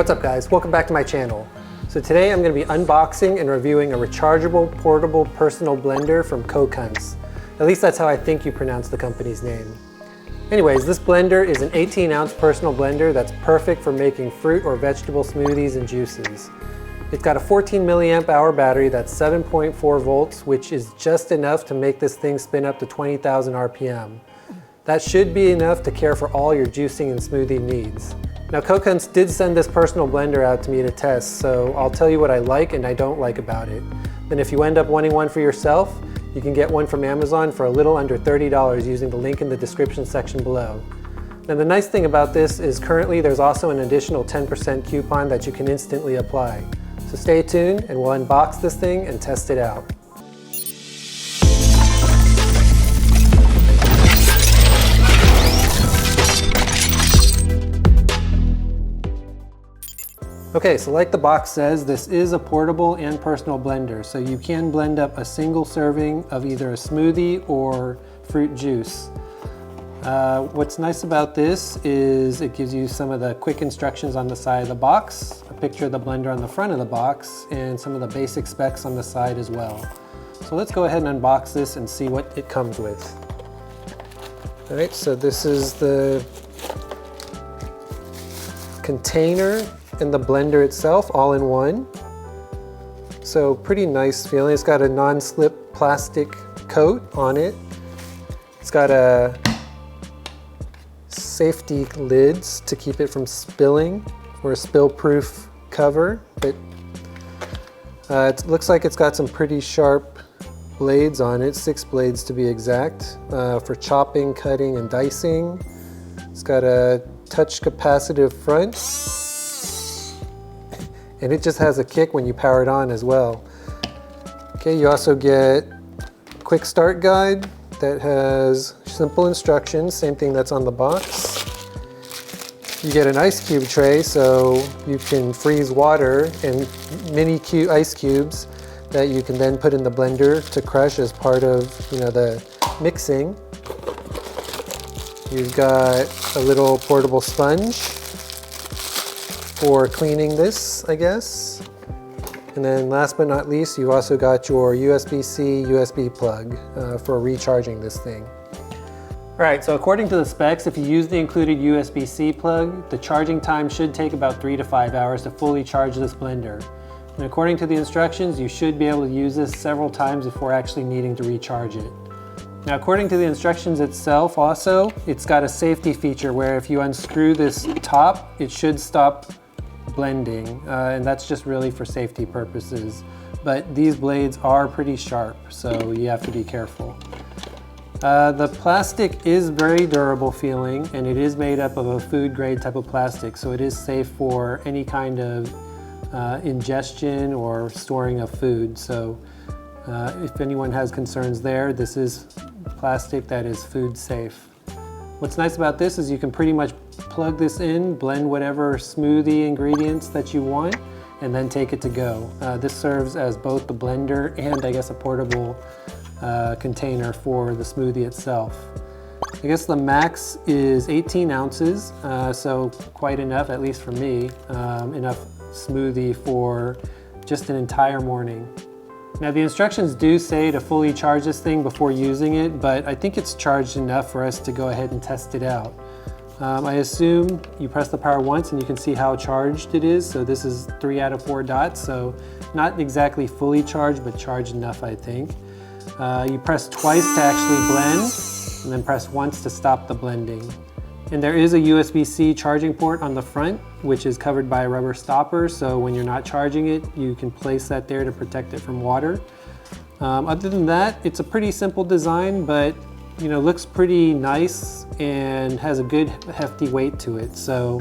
What's up guys, welcome back to my channel. So today I'm going to be unboxing and reviewing a rechargeable portable personal blender from Cokunst. At least that's how I think you pronounce the company's name. Anyways, this blender is an 18-ounce personal blender that's perfect for making fruit or vegetable smoothies and juices. It's got a 14 milliamp hour battery that's 7.4 volts, which is just enough to make this thing spin up to 20,000 RPM. That should be enough to care for all your juicing and smoothie needs. Now Cokunst did send this personal blender out to me to test, so I'll tell you what I like and I don't like about it. Then if you end up wanting one for yourself, you can get one from Amazon for a little under $30 using the link in the description section below. Now the nice thing about this is currently there's also an additional 10% coupon that you can instantly apply. So stay tuned and we'll unbox this thing and test it out. Okay, so like the box says, this is a portable and personal blender, so you can blend up a single serving of either a smoothie or fruit juice. What's nice about this is it gives you some of the quick instructions on the side of the box, a picture of the blender on the front of the box, and some of the basic specs on the side as well. So let's go ahead and unbox this and see what it comes with. All right, so this is the container and the blender itself all in one. So pretty nice feeling. It's got a non-slip plastic coat on it. It's got a safety lids to keep it from spilling, or a spill-proof cover. But it looks like it's got some pretty sharp blades on it, 6 blades to be exact, for chopping, cutting, and dicing. It's got a touch capacitive front, and it just has a kick when you power it on as well. Okay, you also get a quick start guide that has simple instructions, same thing that's on the box. You get an ice cube tray so you can freeze water and mini ice cubes that you can then put in the blender to crush as part of, the mixing. You've got a little portable sponge for cleaning this, I guess. And then last but not least, you've also got your USB-C USB plug for recharging this thing. All right, so according to the specs, if you use the included USB-C plug, the charging time should take about 3 to 5 hours to fully charge this blender. And according to the instructions, you should be able to use this several times before actually needing to recharge it. Now, according to the instructions itself also, it's got a safety feature where if you unscrew this top, it should stop blending, and that's just really for safety purposes. But these blades are pretty sharp, so you have to be careful. The plastic is very durable feeling, and it is made up of a food grade type of plastic, so it is safe for any kind of ingestion or storing of food. So if anyone has concerns there, this is plastic that is food safe. What's nice about this is you can pretty much plug this in, blend whatever smoothie ingredients that you want, and then take it to go. This serves as both the blender and I guess a portable container for the smoothie itself. I guess the max is 18 ounces, so quite enough, at least for me, enough smoothie for just an entire morning. Now the instructions do say to fully charge this thing before using it, but I think it's charged enough for us to go ahead and test it out. I assume you press the power once and you can see how charged it is. So this is 3 out of 4 dots, so not exactly fully charged, but charged enough, I think. You press twice to actually blend, and then press once to stop the blending. And there is a USB-C charging port on the front, which is covered by a rubber stopper, so when you're not charging it, you can place that there to protect it from water. Other than that, it's a pretty simple design, but looks pretty nice and has a good hefty weight to it. So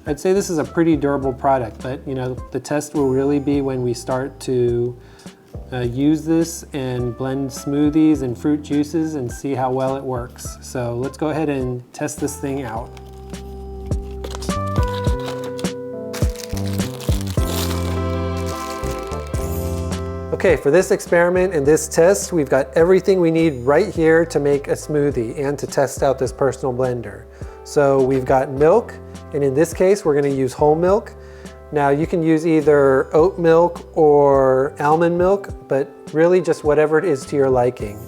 I'd say this is a pretty durable product, but the test will really be when we start to use this and blend smoothies and fruit juices and see how well it works. So let's go ahead and test this thing out. Okay, for this experiment and this test, we've got everything we need right here to make a smoothie and to test out this personal blender. So we've got milk, and in this case, we're gonna use whole milk. Now you can use either oat milk or almond milk, but really just whatever it is to your liking.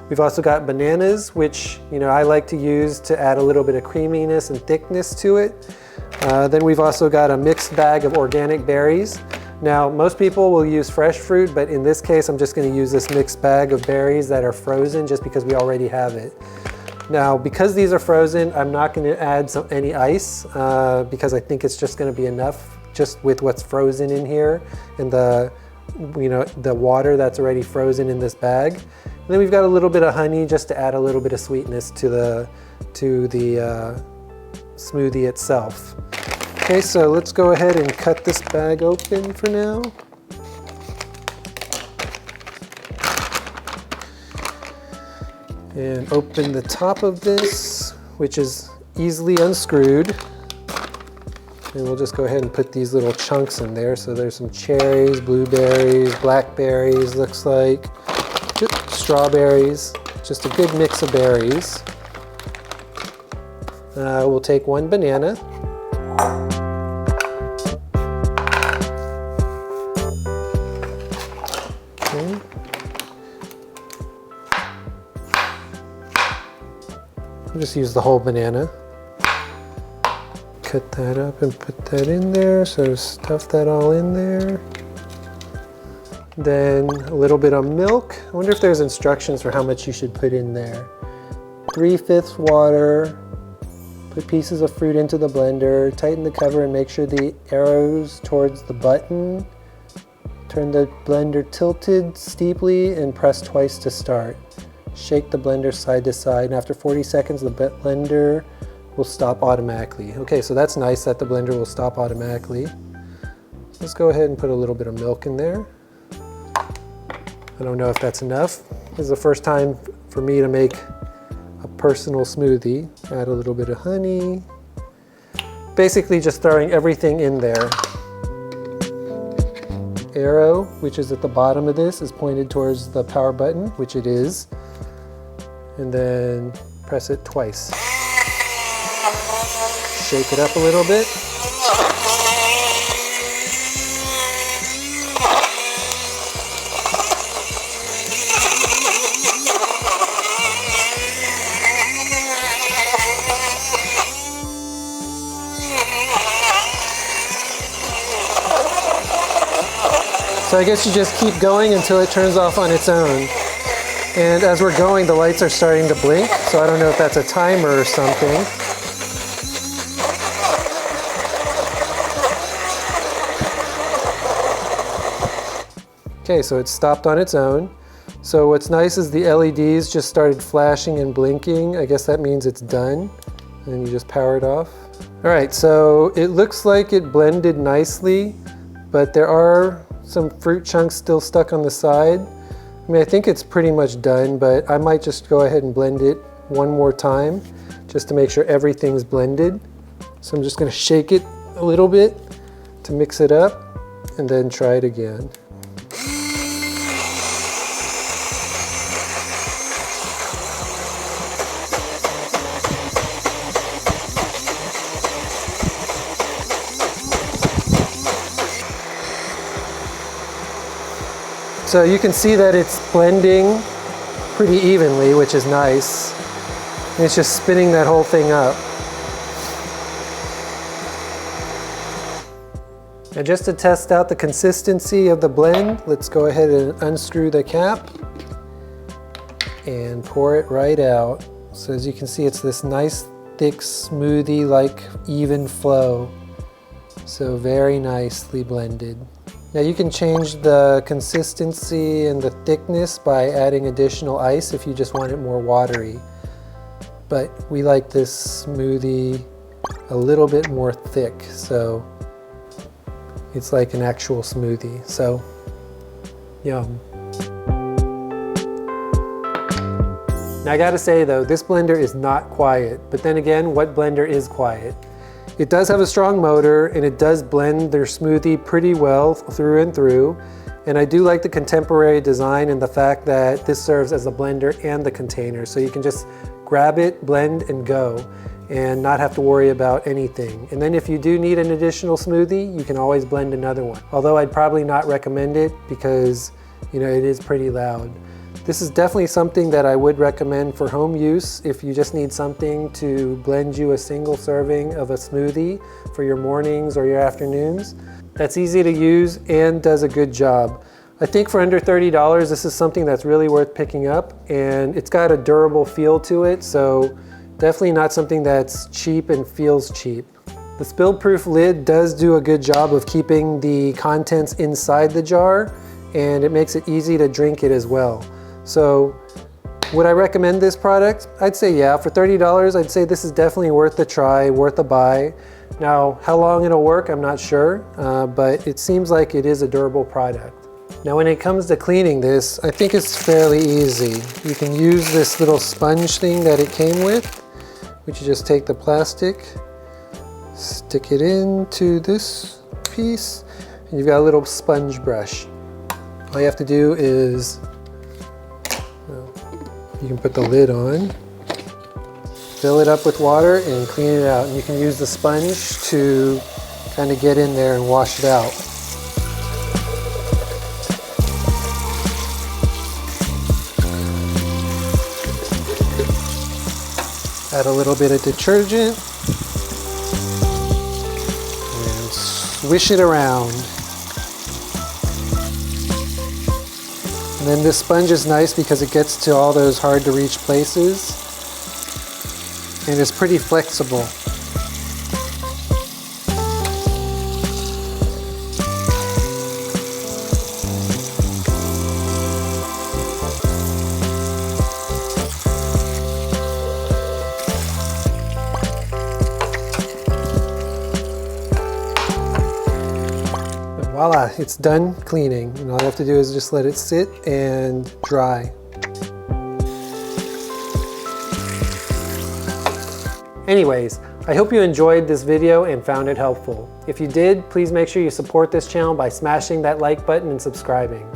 We've also got bananas, which I like to use to add a little bit of creaminess and thickness to it. Then we've also got a mixed bag of organic berries. Now, most people will use fresh fruit, but in this case, I'm just going to use this mixed bag of berries that are frozen just because we already have it. Now, because these are frozen, I'm not going to add any ice because I think it's just going to be enough just with what's frozen in here and the water that's already frozen in this bag. And then we've got a little bit of honey just to add a little bit of sweetness to the smoothie itself. Okay, so let's go ahead and cut this bag open for now. And open the top of this, which is easily unscrewed. And we'll just go ahead and put these little chunks in there. So there's some cherries, blueberries, blackberries, looks like, strawberries, just a good mix of berries. We'll take one banana. Okay. I'll just use the whole banana. Cut that up and put that in there, so stuff that all in there. Then a little bit of milk. I wonder if there's instructions for how much you should put in there. 3/5 water. Put pieces of fruit into the blender, tighten the cover and make sure the arrows towards the button. Turn the blender tilted steeply and press twice to start. Shake the blender side to side, and after 40 seconds the blender will stop automatically. Okay, so that's nice that the blender will stop automatically. Let's go ahead and put a little bit of milk in there. I don't know if that's enough. This is the first time for me to make a personal smoothie. Add a little bit of honey. Basically just throwing everything in there. Arrow, which is at the bottom of this, is pointed towards the power button, which it is. And then press it twice. Shake it up a little bit. So I guess you just keep going until it turns off on its own. And as we're going, the lights are starting to blink, so I don't know if that's a timer or something. Okay, so it stopped on its own. So what's nice is the LEDs just started flashing and blinking. I guess that means it's done. And then you just power it off. All right, so it looks like it blended nicely, but there are some fruit chunks still stuck on the side. I mean, I think it's pretty much done, but I might just go ahead and blend it one more time just to make sure everything's blended. So I'm just gonna shake it a little bit to mix it up and then try it again. So you can see that it's blending pretty evenly, which is nice. And it's just spinning that whole thing up. Now just to test out the consistency of the blend, let's go ahead and unscrew the cap and pour it right out. So as you can see, it's this nice, thick, smoothie-like even flow. So very nicely blended. Now you can change the consistency and the thickness by adding additional ice if you just want it more watery. But we like this smoothie a little bit more thick, so it's like an actual smoothie. So, yum. Now I gotta say though, this blender is not quiet, but then again, what blender is quiet? It does have a strong motor and it does blend their smoothie pretty well through and through. And I do like the contemporary design and the fact that this serves as a blender and the container. So you can just grab it, blend, and go. and not have to worry about anything. And then if you do need an additional smoothie, you can always blend another one. Although I'd probably not recommend it because, you know, it is pretty loud. This is definitely something that I would recommend for home use if you just need something to blend you a single serving of a smoothie for your mornings or your afternoons. That's easy to use and does a good job. I think for under $30, this is something that's really worth picking up, and it's got a durable feel to it, so definitely not something that's cheap and feels cheap. The spill-proof lid does do a good job of keeping the contents inside the jar, and it makes it easy to drink it as well. So would I recommend this product? I'd say yeah. For $30, I'd say this is definitely worth a try, worth a buy. Now, how long it'll work, I'm not sure, but it seems like it is a durable product. Now, when it comes to cleaning this, I think it's fairly easy. You can use this little sponge thing that it came with, which you just take the plastic, stick it into this piece, and you've got a little sponge brush. All you have to do is, you can put the lid on, fill it up with water, and clean it out. And you can use the sponge to kind of get in there and wash it out. Add a little bit of detergent and swish it around. And then this sponge is nice because it gets to all those hard to reach places, and it's pretty flexible. Voila, it's done cleaning, and all you have to do is just let it sit and dry. Anyways, I hope you enjoyed this video and found it helpful. If you did, please make sure you support this channel by smashing that like button and subscribing.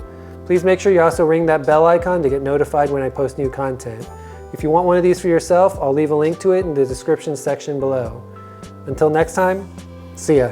Please make sure you also ring that bell icon to get notified when I post new content. If you want one of these for yourself, I'll leave a link to it in the description section below. Until next time, see ya.